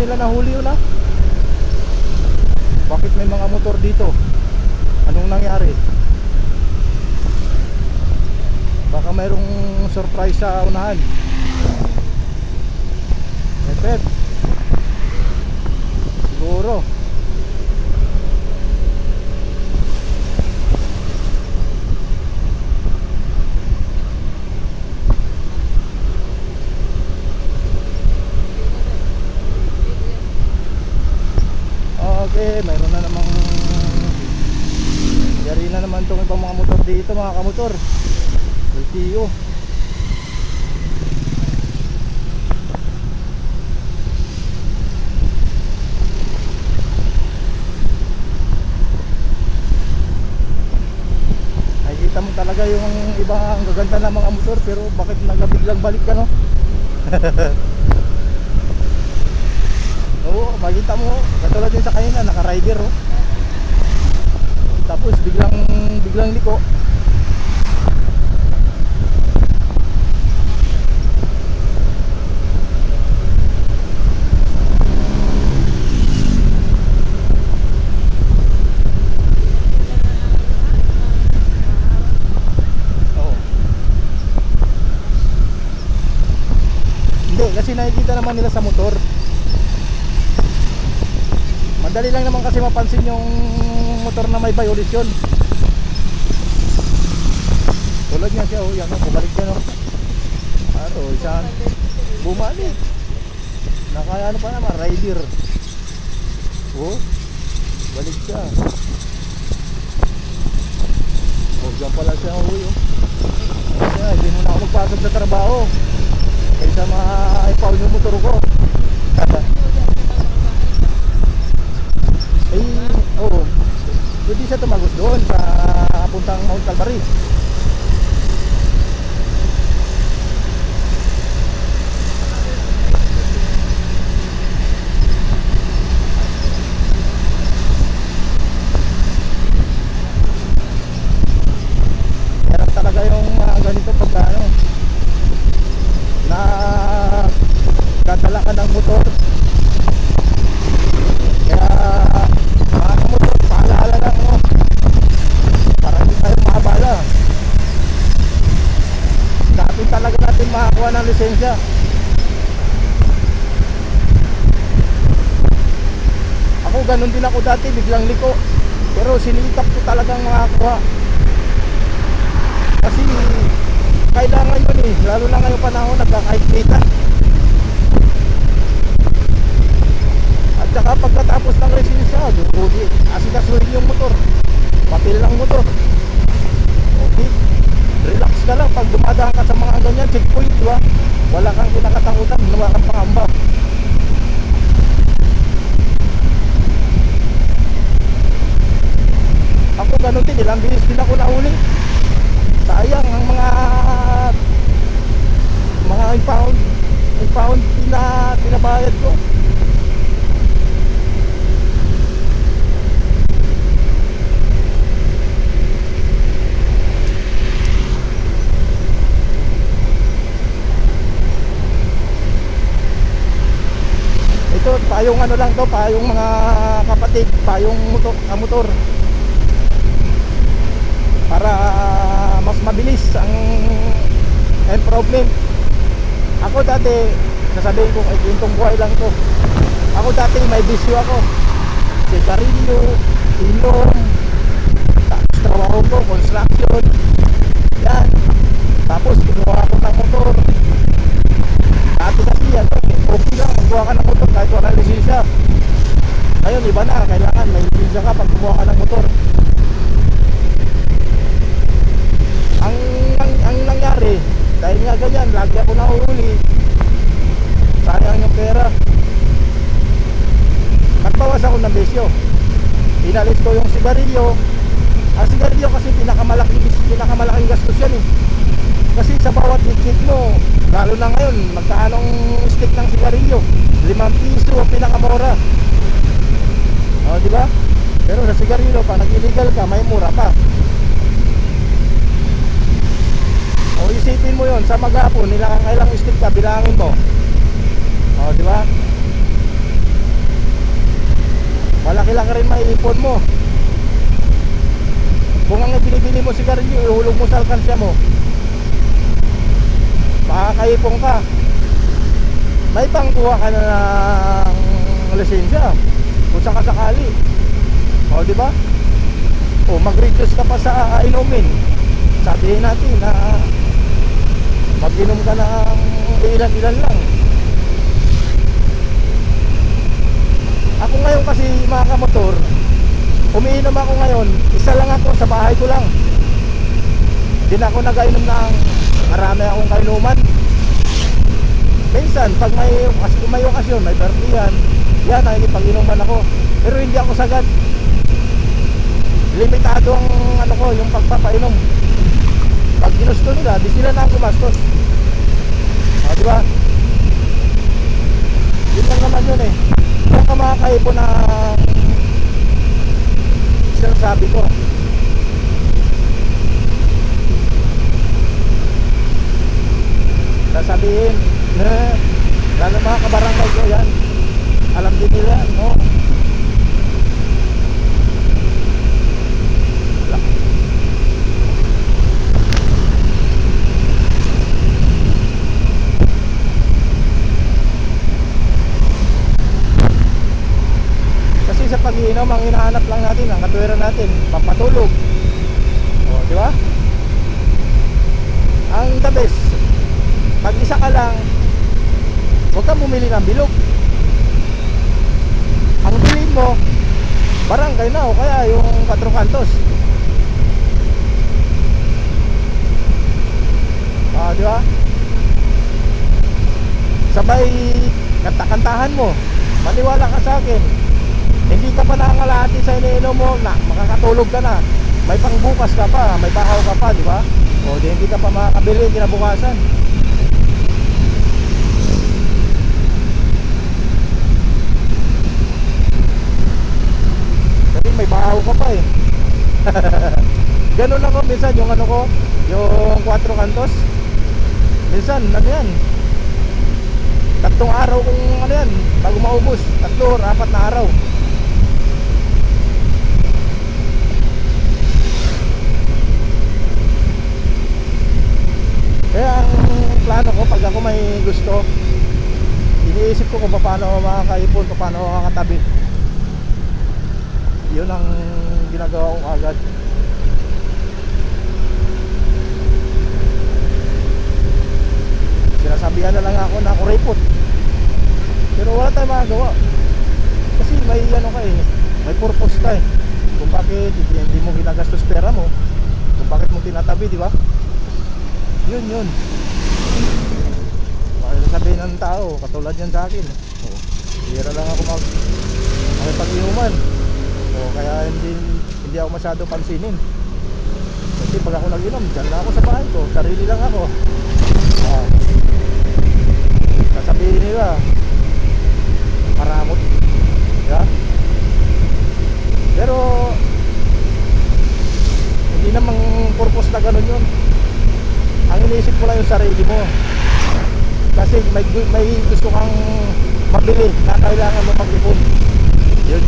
nila nahuli yun, ha? Bakit may mga motor dito? Anong nangyari? Baka mayroong surprise sa unahan. Epet. Siguro. Okay, mayroon na namang yari na naman itong ibang mga motor dito, mga kamotor. LTO. Nakikita mo talaga yung ibang gaganda na mga motor, pero bakit nagabiglang balik ka, no? Oo, makita mo, katulad din sa kanina, naka-rider, oh. Tapos biglang liko. Oo. Hindi, kasi nakikita naman nila sa motor. Madali lang naman kasi mapansin yung motor na may violation. Tulad nga siya, oh, yan, oh, bumalik siya, no? Ano, isang bumalik. Naka ano pa naman, rider. Oh, balik siya. Oh, dyan pala siya, oh, oh. Kaya, hindi mo na ako magpasok sa trabaho kaysa ma-ipaw yung motor ko. Oo, pwede siya tumagos doon sa puntang Mount Calvary. Kaya talaga yung ganito pagka ano, na dadala ka ng motor. Kaya mga kamotor, paalaala lang, no? Para hindi tayo mahabala. Dati talaga natin makakuha ng lisensya. Ako ganun din ako dati, biglang liko. Pero sinikap ko talagang makakuha. Kasi kailangan yun, eh. Lalo na ngayong panahon, nagkakahigpitan. At saka pagkatapos ng resensya, asikasuhin yung motor, papel lang motor. Okay, relax ka lang pag dumadaan ka sa mga ganyan checkpoint, diba? Wala kang kinakatakutan, wala kang pangamba. Ako ganun din, ilang bilis din ako nahuli. Sayang ang mga impound pinabayad ko. Ito, payong ano lang to, payong mga kapatid, payong motor. Para mas mabilis ang problem. Ako dati, nasabihin ko, ay kwentong buhay lang to. Ako dati may bisyo ako. Sigarilyo, inom, tapos trabaho ko, construction. Yan. Tapos kinuha ako ng motor. Dati kasi yan, okay lang, magkuha ka ng motor kahit wala lisensya. Ngayon, iba na, kailangan may lisensya ka pag kumuha ka ng motor. Ang nangyari, dahil nga ganyan, lagi ako nahuli. Sayang yung pera. Nagbawas ako ng bisyo. Inalis ko yung sigarilyo. Ang sigarilyo kasi pinakamalaking gastos yan, eh. Kasi sa bawat higit mo, lalo na ngayon, magkaanong stick ng sigarilyo? 5 piso ang pinakamura. O, diba? Pero sa sigarilyo, pag nag-illegal ka, may mura pa. O, isipin mo yon sa maghapon, ilang stick ka, bilangin mo. O, diba? malaki-laki rin maiipon mo. Kung ang binibili mo sigarilyo, ihulog mo sa alkansya mo, makakaipon ka. May pangkuha ka na ng lisensya kung sakasakali. O di ba? O mag-reduce ka pa sa inumin. Sabihin natin na mag-inom ka ng ilan-ilan lang. Ako ngayon kasi mga kamotor, umiinom ako ngayon, isa lang ako sa bahay ko lang. Hindi na ako nag-inom ng marami akong kainuman. Minsan, pag may okasyon, may birthday yan, nakikipag-inuman ako. Pero hindi ako sagad. Limitado ang ano ko, yung pagpapainom. Pag ginusto nila, di sila na ang gumastos. O, di ba? Yun lang naman yun eh. Kung ka makakaipon na sinasabi ko. Sasabihin, lalo mga kabarangay ko yan, alam din nila, no? Kasi sa pag-iinom, ang hinahanap lang natin, ang katwiran natin, pampatulog. O, di ba? Ang the best, pag isa ka lang, huwag kang bumili ng bilog. Ang bilhin mo, barangay na o kaya yung 4 kantos. Di ba? Sabay kanta-kantahan mo. Maniwala ka sa akin. Hindi ka pa nangangalahati sa iniinom mo na makakatulog ka na. May pangbukas ka pa, may bahaw ka pa, di ba? O di hindi ka pa makakabili kinabukasan. May bahaw ka pa eh. Ganun ako minsan yung ano ko, yung 4 kantos. Minsan ano yan, 3 araw kung ano yan, bago maubos, 3 or 4 na araw. Kaya ang plano ko, pag ako may gusto, iniisip ko kung paano ako makakaipon, paano ako makakatabi. Yun ang ginagawa ko agad. Sinasabihan na lang ako na ako repot. Pero wala tayong magagawa. Kasi may ano ka eh, may purpose ka eh. Kung bakit hindi mo ginagastos pera mo, kung bakit mo tinatabi, di ba? Yun. Bakit sabihin ng tao, katulad yan sa akin. Hira lang ako makipag-inuman. Kaya hindi ako masyado pansinin. Kasi pag ako nag-inom, dyan lang ako sa bahay ko, sarili lang ako. Sasabihin nila maramot, yeah? Pero hindi namang purpose na ganun yun. Ang iniisip mo lang yung sarili mo. Kasi may gusto kang mabili na kailangan mo mag-ipon. Yun.